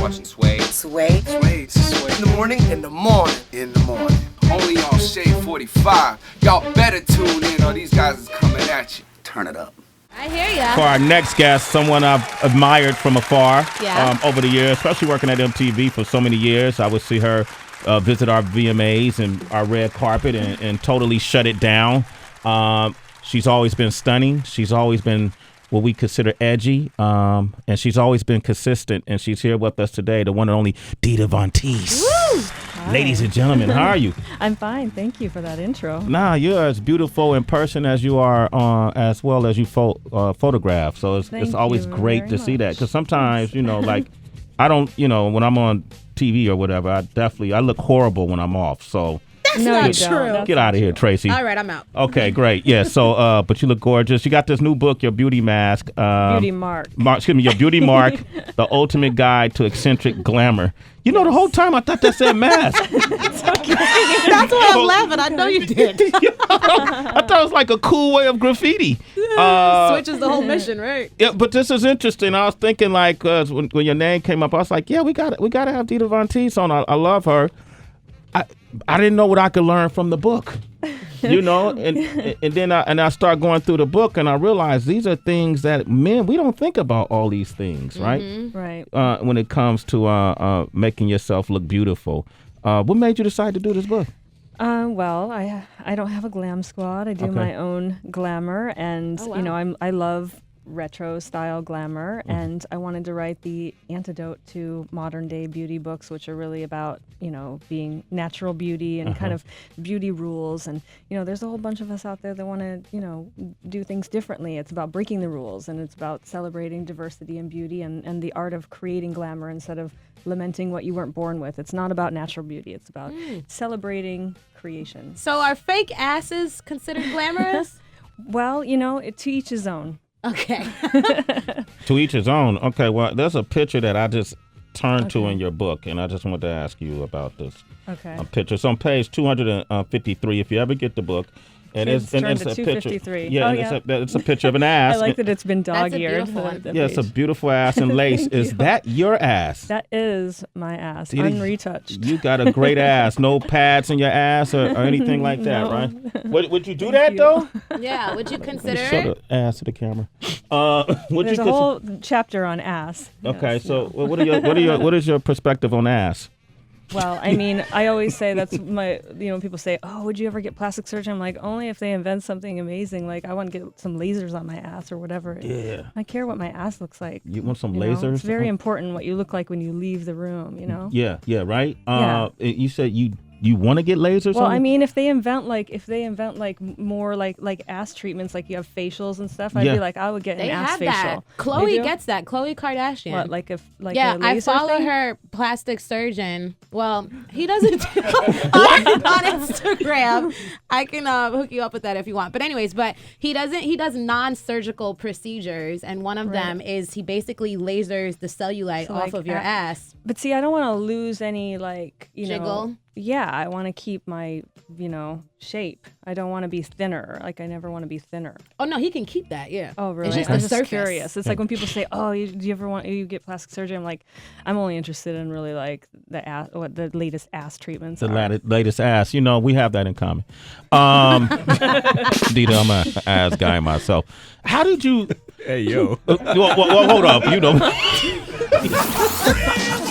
watching Sway. Sway. In the morning. Only on Shade 45. Y'all better tune in or these guys is coming at you. Turn it up. I hear ya. For our next guest, someone I've admired from afar over the years, especially working at MTV for so many years. I would see her visit our VMAs and our red carpet and totally shut it down. She's always been stunning. She's always been what we consider edgy, and she's always been consistent, and she's here with us today, the one and only Dita Von Tease. Ladies and gentlemen, how are you? I'm fine. Thank you for that intro. Nah, you're as beautiful in person as you are as well as you photograph. So it's always great to see that. Because sometimes, like, I don't, when I'm on TV or whatever, I look horrible when I'm off. So That's not true. Get out of here, Tracy. All right, I'm out. Okay, great. Yeah, so, but you look gorgeous. You got this new book, your beauty mask. Beauty mark. Your beauty mark, the ultimate guide to eccentric glamour. The whole time I thought that said mask. It's okay. That's why I'm laughing. I know you did. I thought it was like a cool way of graffiti. Switches the whole mission, right? Yeah, but this is interesting. I was thinking, like, when your name came up, I was like, yeah, we got to have Dita Von Tease on. I love her. I didn't know what I could learn from the book, and then I start going through the book and I realize these are things that men, we don't think about all these things, right? Right. When it comes to making yourself look beautiful. What made you decide to do this book? Well, I don't have a glam squad. I do my own glamour, and I love retro style glamour, and I wanted to write the antidote to modern day beauty books, which are really about being natural beauty and kind of beauty rules. And there's a whole bunch of us out there that want to do things differently. It's about breaking the rules, and it's about celebrating diversity and beauty and the art of creating glamour instead of lamenting what you weren't born with. It's not about natural beauty. It's about celebrating creation. So are fake asses considered glamorous? Well, to each his own. Okay. To each his own. Okay, well, there's a picture that I just turned to in your book, and I just wanted to ask you about this picture. It's on page 253, if you ever get the book. And it's a picture. Yeah, it's a picture of an ass. I like that it's been dog-eared. That's a beautiful one. Yeah, it's a beautiful ass and lace. Is that your ass? That is my ass, Dita, unretouched. You got a great ass. No pads in your ass or anything like that, right? Would you do that, though? Yeah, would you consider Show the ass to the camera. There's a whole chapter on ass. Okay, yes, so what is your perspective on ass? Well, I mean, I always say that's my, people say, oh, would you ever get plastic surgery? I'm like, only if they invent something amazing. Like, I want to get some lasers on my ass or whatever. Yeah. I care what my ass looks like. You want some lasers? It's very important what you look like when you leave the room, Yeah, right? Yeah. You said you want to get lasers? Well, I mean, if they invent more like ass treatments, like you have facials and stuff, I'd be like, I would get an ass facial. That. Chloe gets that. Khloe Kardashian. What, like a I follow her plastic surgeon. Well, he doesn't do on Instagram. I can hook you up with that if you want. But anyways, he does non-surgical procedures, and one of them is he basically lasers the cellulite off of your ass. But see, I don't want to lose any jiggle. Yeah, I want to keep my, shape. I don't want to be thinner. Like, I never want to be thinner. Oh, no, he can keep that, yeah. Oh, really? It's just I'm the surface. Curious. It's like when people say, oh, do you ever you get plastic surgery? I'm like, I'm only interested in really, like, what the latest ass treatments are. Latest ass. We have that in common. Dita, I'm an ass guy myself. How did you... Hey, yo. Well, hold up.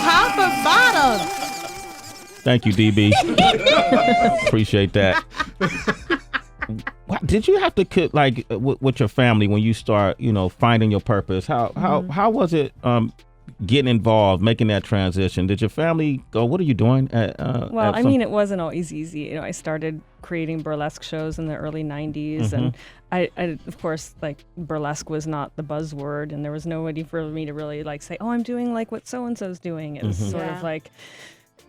Top or bottom? Thank you, DB. Appreciate that. Did you have to with your family when you start, finding your purpose? How was it getting involved, making that transition? Did your family go, what are you doing? Well, I mean, it wasn't always easy. I started creating burlesque shows in the early 90s, and I of course, like, burlesque was not the buzzword, and there was nobody for me to really, like, say, oh, I'm doing, like, what so-and-so's doing. It was sort of like...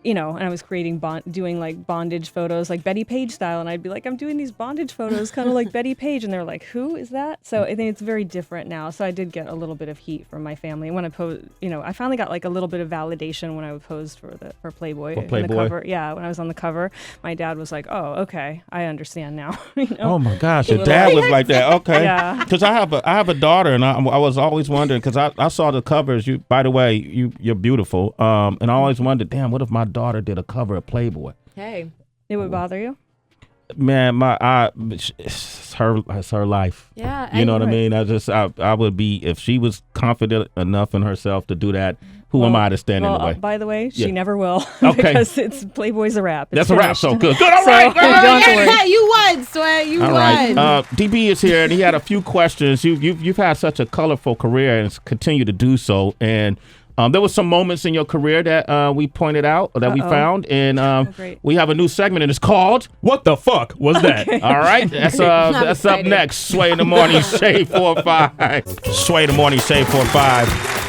and I was doing like bondage photos, like Betty Page style. And I'd be like, I'm doing these bondage photos kind of like Betty Page. And they're like, who is that? So I think it's very different now. So I did get a little bit of heat from my family. And when I posed, I finally got like a little bit of validation when I posed for Playboy. For Playboy? In the cover. Yeah, when I was on the cover, my dad was like, oh, okay, I understand now. Oh my gosh, your dad was like that. Okay. Yeah. Because I have a daughter, and I was always wondering, because I saw the covers. By the way, you're beautiful. And I always wondered, damn, what if my daughter did a cover of Playboy? Hey. It would bother you? Man, it's her life. Yeah. You know what I mean? I would be, if she was confident enough in herself to do that, who am I to stand in the way? By the way, she never will. Okay. Because Playboy's a wrap. That's a wrap. So good. Good. All right. Yeah, you won, Sway. You all won. Right. DB is here, and he had a few questions. You've had such a colorful career and continue to do so. And there was some moments in your career that we pointed out, that we found, and we have a new segment, and it's called "What the Fuck Was That?" Okay. All right, that's up next. Sway in the Morning, Shade 45. Sway in the Morning, Shade 45.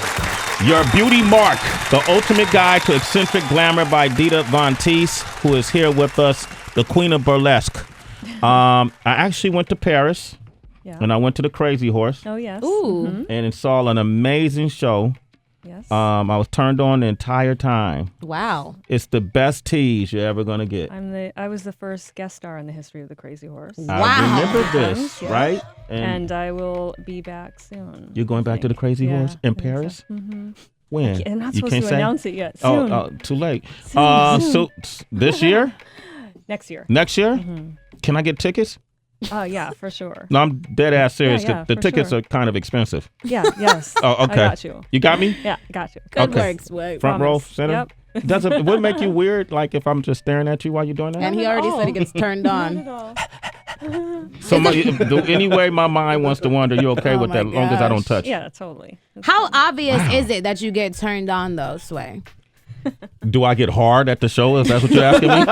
Your beauty mark, the ultimate guide to eccentric glamour by Dita Von Teese, who is here with us, the queen of burlesque. I actually went to Paris, and I went to the Crazy Horse. Oh yes. Ooh. Mm-hmm. And saw an amazing show. Yes. I was turned on the entire time. Wow. It's the best tease you're ever gonna get. I was the first guest star in the history of the Crazy Horse. Wow. I remember this, right? And I will be back soon. You're going back to the Crazy Horse in Paris? Mm-hmm. When? I'm not you supposed can't to say? announce it yet. Soon. Oh, too late. Soon. So this year? Next year. Next year? Mm-hmm. Can I get tickets? Oh, yeah, for sure. No, I'm dead ass serious. Yeah, The for tickets sure. are kind of expensive. Yeah, yes. Oh, okay. I got you. You got me? Yeah, got you. Good Okay. work, Sway. Front row, center? Yep. Would it make you weird, like if I'm just staring at you while you're doing that? And he already said he gets turned Not on. at all. So anyway, my mind wants to wonder, you okay with that, as long as I don't touch? Yeah, totally. How obvious is it that you get turned on, though, Sway? Do I get hard at the show? Is that what you're asking me?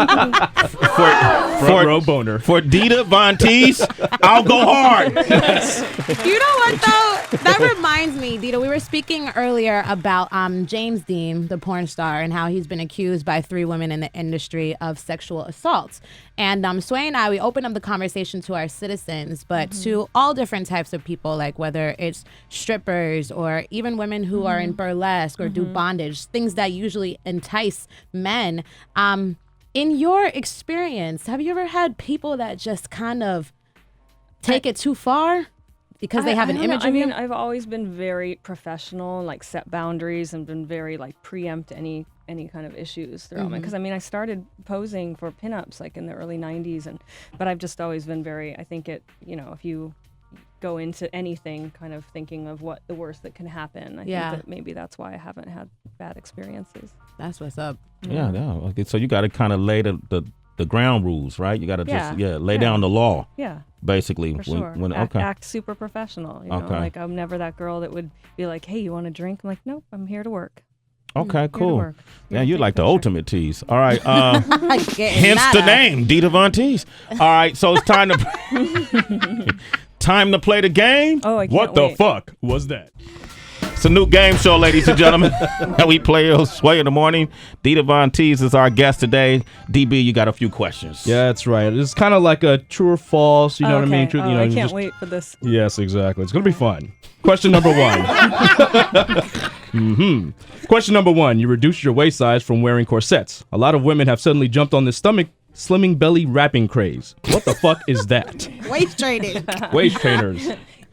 Front row boner. For Dita Von Teese, I'll go hard. You know what, though? That reminds me, Dita, we were speaking earlier about James Dean, the porn star, and how he's been accused by 3 women in the industry of sexual assaults. And Sway and I, we opened up the conversation to our citizens, but to all different types of people, like whether it's strippers or even women who are in burlesque or do bondage, things that usually entice men. In your experience, have you ever had people that just kind of take it too far because they have an image of you? I've always been very professional and like set boundaries and been very like preempt any kind of issues throughout my, because I started posing for pinups like in the early 90s, but I've just always been very, I think if you go into anything kind of thinking of what the worst that can happen, I think that maybe that's why I haven't had bad experiences. That's what's up. Yeah. Okay. So you got to kind of lay the ground rules, right? You got to just lay down the law. Yeah. Basically, for sure. Act super professional. You know, like I'm never that girl that would be like, "Hey, you want a drink?" I'm like, "Nope, I'm here to work." Okay, cool. Yeah, you're like the picture. ultimate tease. All right. Hence the name, Dita Von Tease. All right, so it's time to play the game. Oh, I can't What wait. the fuck was that? It's a new game show, ladies and gentlemen. That we play Sway in the Morning. Dita Von Tease is our guest today. DB, you got a few questions. Yeah, that's right. It's kind of like a true or false. You know what I mean? I can't wait for this. Yes, exactly. It's gonna be fun. Question number 1. Question number 1. You reduced your waist size from wearing corsets. A lot of women have suddenly jumped on this stomach slimming belly wrapping craze. What the fuck is that? Waist training. Waist trainers.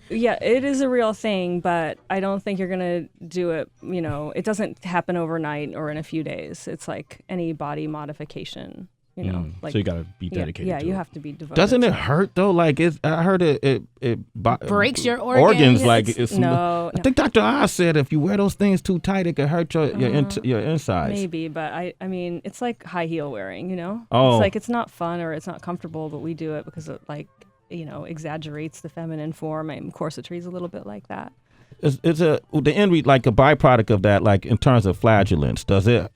Yeah, it is a real thing, but I don't think you're going to do it, it doesn't happen overnight or in a few days. It's like any body modification, like so you gotta be dedicated. Yeah, to you it. have to be devoted. Doesn't to it hurt though? Like I heard it breaks your organs. Like No. I think Dr. Oz said if you wear those things too tight, it can hurt your insides. Maybe, but I mean, it's like high heel wearing, Oh. It's like it's not fun or it's not comfortable, but we do it because it exaggerates the feminine form. Corsetry is a little bit like that. It's the end like a byproduct of that, like in terms of flagellance. Does it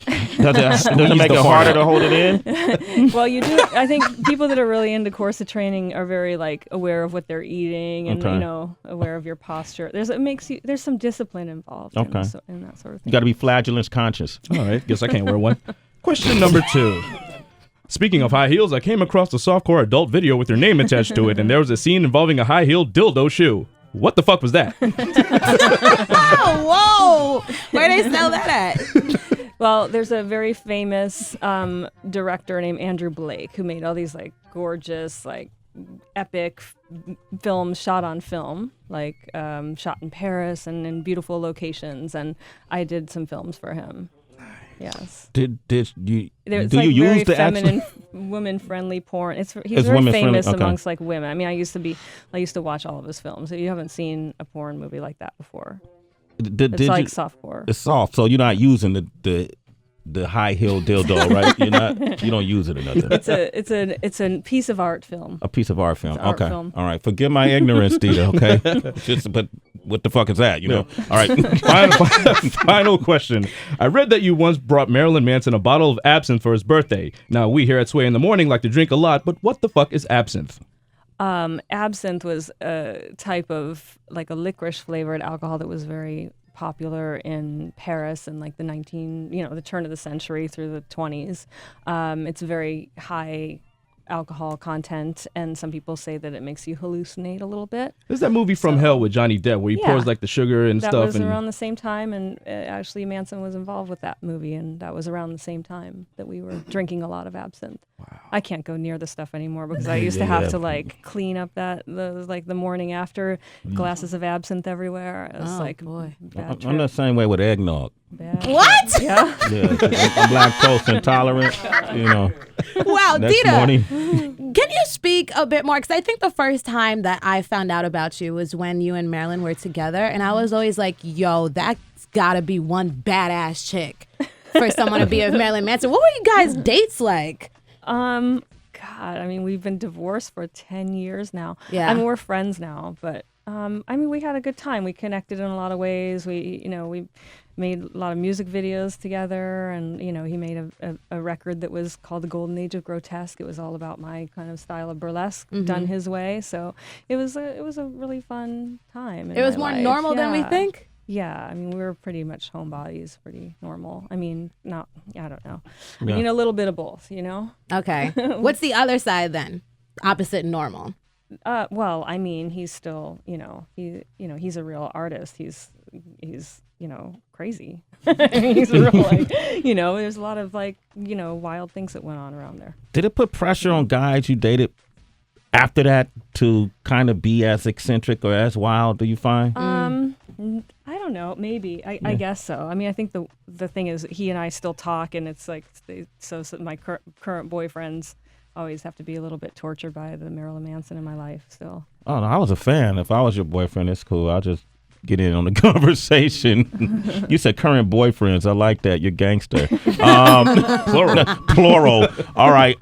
make it harder to hold it in? Well, you do. I think people that are really into corset training are very like aware of what they're eating and aware of your posture. There's some discipline involved. In that sort of thing. You got to be flagellance conscious. All right, guess I can't wear one. Question number 2. Speaking of high heels, I came across a softcore adult video with your name attached to it, and there was a scene involving a high-heeled dildo shoe. What the fuck was that? Oh, whoa! Where they sell that at? Well, there's a very famous director named Andrew Blake who made all these like gorgeous, like epic films shot on film, like shot in Paris and in beautiful locations. And I did some films for him. Yes. Did you It's do like you very use the feminine, actual? woman-friendly porn. He's It's very women-friendly, famous okay. amongst like women. I mean, I used to watch all of his films. So you haven't seen a porn movie like that before. It's like softcore. It's soft, so you're not using the high heel dildo, right? You don't use it or nothing. It's a piece of art film. A piece of art film. It's art Okay. film. All right. Forgive my ignorance, Dita. Okay. But what the fuck is that? You know. All right. Final question. I read that you once brought Marilyn Manson a bottle of absinthe for his birthday. Now, we here at Sway in the Morning like to drink a lot, but what the fuck is absinthe? Absinthe was a type of like a licorice flavored alcohol that was very popular in Paris in like the turn of the century through the 20s. It's very high alcohol content, and some people say that it makes you hallucinate a little bit. There's that movie From Hell with Johnny Depp where he pours like the sugar and that stuff. Was and around the same time, and actually Manson was involved with that movie, and that was around the same time that we were drinking a lot of absinthe. Wow. I can't go near the stuff anymore because I used to have to like clean up the morning after, glasses of absinthe everywhere. It was boy. bad I'm the same way with eggnog. Bad. What? Yeah. Yeah, I'm lactose intolerant. You know. Wow, Next Dita. morning. Can you speak a bit more? Because I think the first time that I found out about you was when you and Marilyn were together. And I was always like, yo, that's got to be one badass chick for someone to be with Marilyn Manson. What were you guys' dates like? God, I mean, we've been divorced for 10 years now. Yeah. I mean, we're friends now, but I mean, we had a good time. We connected in a lot of ways. We made a lot of music videos together, and he made a record that was called The Golden Age of Grotesque. It was all about my kind of style of burlesque done his way. So it was a really fun time. It was more normal than we think. Yeah, I mean, we were pretty much homebodies, pretty normal. I mean, I don't know. Yeah. I mean, a little bit of both, Okay. What's the other side then? Opposite normal. Well, I mean, he's still, he's a real artist. He's crazy. He's real, there's a lot of wild things that went on around there. Did it put pressure on guys you dated after that to kind of be as eccentric or as wild? Do you find? I don't know. Maybe. I guess so. I mean, I think the thing is, he and I still talk, and it's like so my current boyfriends always have to be a little bit tortured by the Marilyn Manson in my life still. Oh no, I was a fan. If I was your boyfriend, it's cool. I'll just get in on the conversation. You said current boyfriends. I like that. You're gangster. Plural. All right.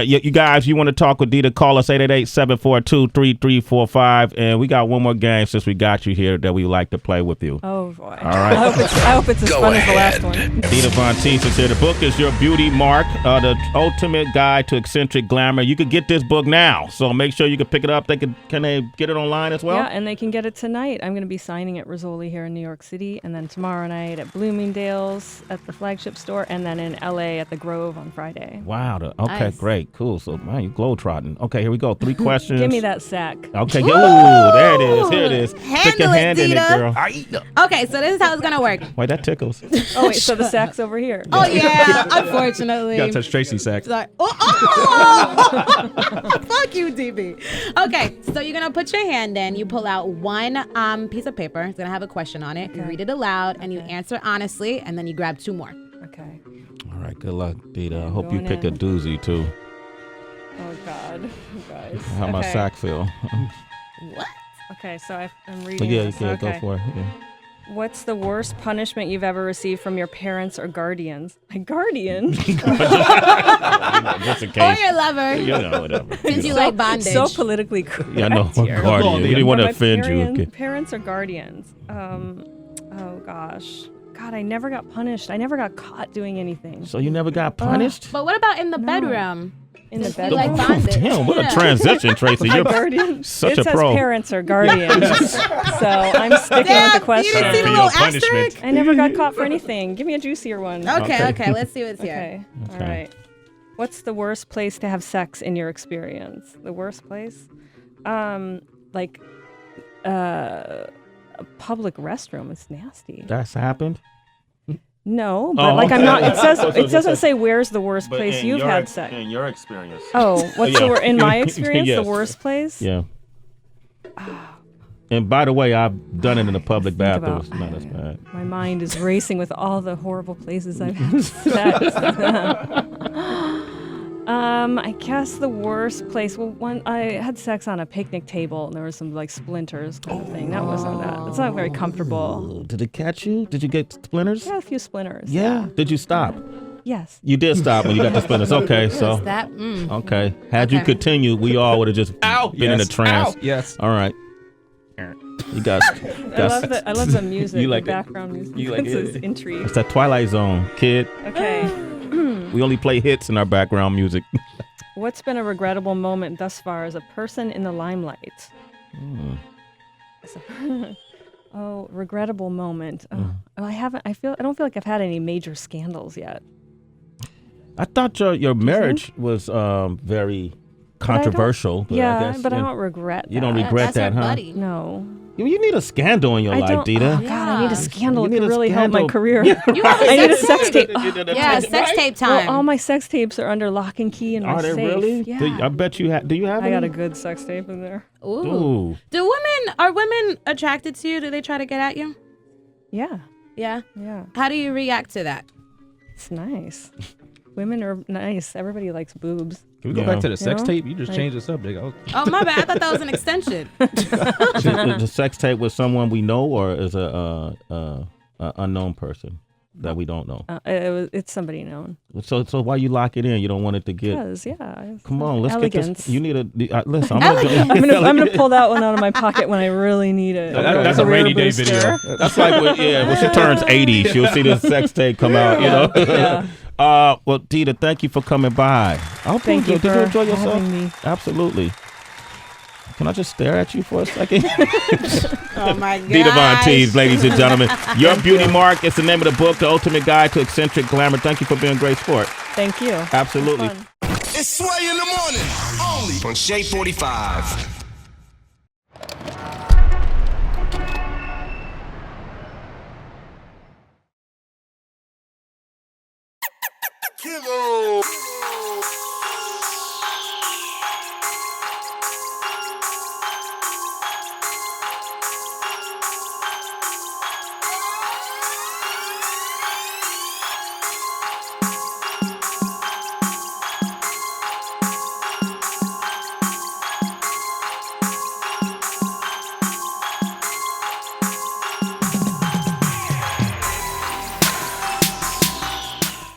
You guys, you want to talk with Dita? Call us 888-742-3345. And we got one more game since we got you here that we like to play with you. Oh boy. All right. I hope it's as fun as the last one. Dita Von Tease is here. The book is Your Beauty Mark, the ultimate guide to eccentric glamour. You could get this book now, so make sure you can pick it up. Can they get it online as well? Yeah, and they can get it tonight. I'm going to be signing at Rizzoli here in New York City, and then tomorrow night at Bloomingdale's at the flagship store, and then in LA at the Grove on Friday. Wow. Okay, Nice. great. Cool. So, man, you globetrotting. Okay, here we go. 3 questions. Give me that sack. Okay. Ooh, there it is. Here it is. Handle Stick your it, hand in it, Dita. girl. Okay, so this is how it's gonna work. Wait, that tickles. Oh, wait, so the sack's over here. Oh yeah, unfortunately. You gotta touch Tracy's sack. Sorry. Oh! Fuck you, DB. Okay, so you're gonna put your hand in. You pull out one piece of paper. It's gonna have a question on it. You read it aloud, and you answer honestly, and then you grab 2 more. Okay. All right. Good luck, Dita. I hope you Going pick a in. doozy, too. Oh, God. You guys. How my Okay. sack feel? What? Okay, so I'm reading Yeah, you this. can Okay. go for it. Yeah. What's the worst punishment you've ever received from your parents or guardians? My guardian? Just in Or case. your lover, You know, whatever. since you like bondage. So politically correct. Yeah, I know. here. Guardian. We didn't want to My offend you. Okay. Parents or guardians? Oh gosh. God, I never got punished. I never got caught doing anything. So you never got punished? But what about in the bedroom? In the Since we bedroom. like bondage. Damn, what Yeah. a transition, Tracy. You're Guardian. such it a says pro. parents or guardians. So I'm sticking Damn, with the you didn't see the For little your punishment. asterisk? I never got caught for anything. Give me a juicier one. Okay, let's see what's here. Okay. All right. What's the worst place to have sex in your experience? The worst place? Like a public restroom. It's nasty. That's happened? No, but like I'm not. It says it doesn't say where's the worst But place in you've your had sex. In your experience. Oh, what's Yeah. in my experience Yes. the worst place? Yeah. And by the way, I've done it in a public Think bathroom. about- It's not as bad. My mind is racing with all the horrible places I've had sex. I guess the worst place. Well, one I had sex on a picnic table, and there was some like splinters kind of thing. That wasn't that. It's not very comfortable. Did it catch you? Did you get splinters? I got a few splinters. Yeah. Did you stop? Yes. You did stop when you got the splinters. Okay, so Is that? okay. Had you Okay. continued, we all would have just been in a trance. Yes. All right. You got. I love the music. You like the it? background music. You like This it? is intrigue. It's that Twilight Zone, kid. Okay. We only play hits in our background music. What's been a regrettable moment thus far as a person in the limelight? Oh, regrettable moment. Oh, I don't feel like I've had any major scandals yet. I thought your marriage was very controversial. But I guess, but I don't regret that. You don't regret That's that, her huh? buddy. No. You need a scandal in your I life, don't. Dita. Oh, God, I need a scandal. You It need could a really help my scandal. career. You have a I need a sex sex tape. Yeah, sex tape time. Well, all my sex tapes are under lock and key in my Are they safe. really? Yeah. I bet you have. Do you have I got any? a good sex tape in there. Ooh. Are women attracted to you? Do they try to get at you? Yeah. Yeah. Yeah. How do you react to that? It's nice. Women are nice. Everybody likes boobs. Can we go Yeah. back to the sex know? tape? You just Like- changed the subject. Oh, my bad. I thought that was an extension. Is the sex tape with someone we know, or is a unknown person that we don't know? It's somebody known. So why you lock it in? You don't want it to get. Because, yeah. Come on, let's get elegance. this. You need a listen. I'm I'm gonna pull that one out of my pocket when I really need it. That's a Career rainy day booster. video. That's like when she turns 80, she'll see this sex tape come out. You know. Yeah. Well, Dita, thank you for coming by. I hope Thank you did you for enjoy yourself? having me. Absolutely. Can I just stare at you for a second? Oh, my God. Dita Von Tease, ladies and gentlemen. Your Beauty Mark is the name of the book, The Ultimate Guide to Eccentric Glamour. Thank you for being a great sport. Thank you. Absolutely. Fun. It's Sway in the morning, only on Shade 45. Kilo.